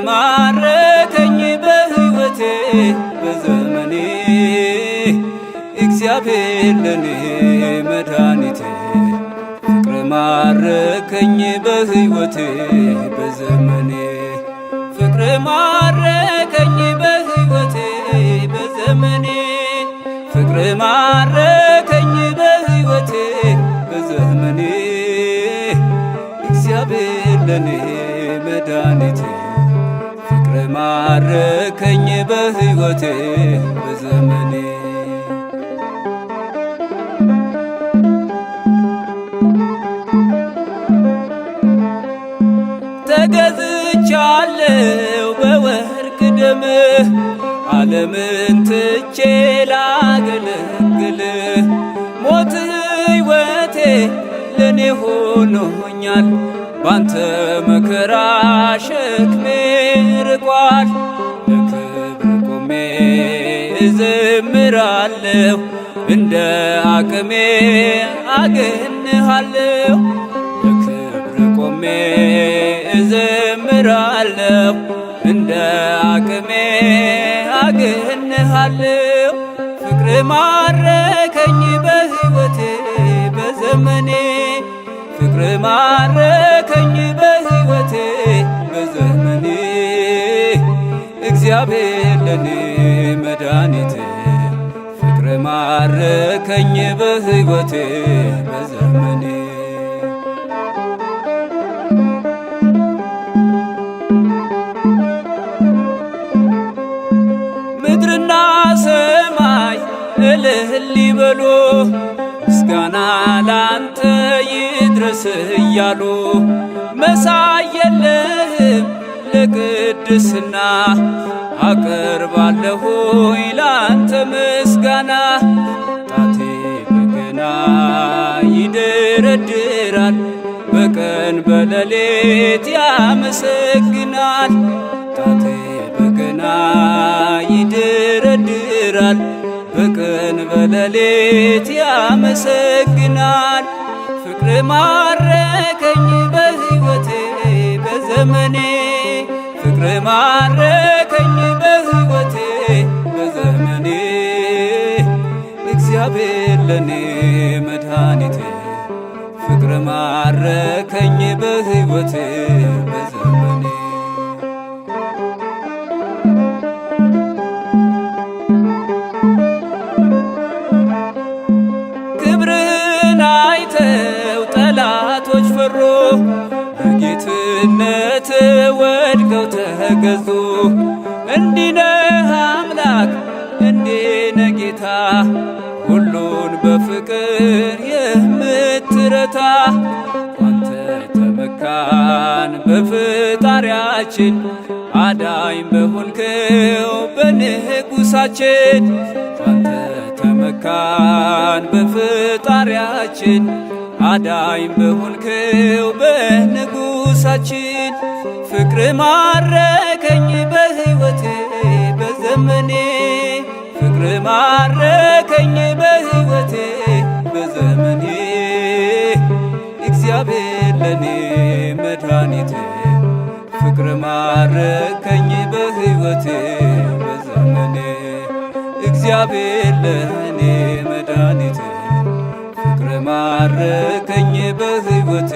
ማረከኝ በሕይወቴ በዘመኔ እግዚአብሔር ለኔ መድኃኒቴ ፍቅር ማረከኝ በሕይወቴ በዘመኔ ፍቅር ማረከኝ በሕይወቴ በዘመኔ ፍቅር ማረከኝ በሕይወቴ በዘመኔ እግዚአብሔር ለኔ መድኃኒቴ ፍቅር ማረከኝ በሕይወቴ በዘመኔ ተገዝቻለሁ በወርቅ ደምህ ዓለምን ትቼ ላገለግልህ ሞት ሕይወቴ ለኔ ሆኖኛል ባንተ መከራ ሸክሜ ርቋል ለክብር ቆሜ እዘምራለሁ እንደ አቅሜ አገንሃለሁ ለክብር ቆሜ እዘምራለሁ እንደ አቅሜ አገንሃለሁ ፍቅር ማረከኝ በሕይወቴ በዘመኔ ፍቅር ማረከኝ በሕይወቴ በዘመኔ እግዚአብሔር ለኔ መድኃኒቴ ፍቅር ማረከኝ በሕይወቴ በዘመኔ ምድርና ሰማይ እልል ይበሉ ምስጋና ላንተ ይድረስ እያሉ መሳይ የለህም ለቅድስና አቀርባለሁኝ ላንተ ምስጋና ጣቴ በገና ይደረድራል በቀን በሌሊት ያመሰግናል ጣቴ በገና ይደረድራል በቀን በሌሊት ያመሰግናል ፍቅር ማረከኝ በሕይወቴ በዘመኔ ፍቅር ማረከኝ በሕይወቴ በዘመኔ እግዚአብሔር ለኔ መድኃኒቴ ፍቅር ማረከኝ በሕይወቴ በዘመኔ ክብርህን አይተው ጠላቶች ፈሩ በጌትነት ወድቀው ተገዙ እንዲህ ነህ አምላክ እንዲህ ነህ ጌታ ሁሉን በፍቅር የምትረታ አንተ ተመካን በፈጣሪያችን አዳኝ በሆንከው በንጉሣችን አንተ ተመካን በፈጣሪያችን አዳኝ በሆንከው በንጉሣችን ፍቅር ማረከኝ በሕይወቴ በዘመኔ ፍቅር ማረከኝ በሕይወቴ በዘመኔ እግዚአብሔር ለኔ መድኃኒቴ ፍቅር ማረከኝ በሕይወቴ በዘመኔ እግዚአብሔር ለኔ መድኃኒቴ ፍቅር ማረከኝ በሕይወቴ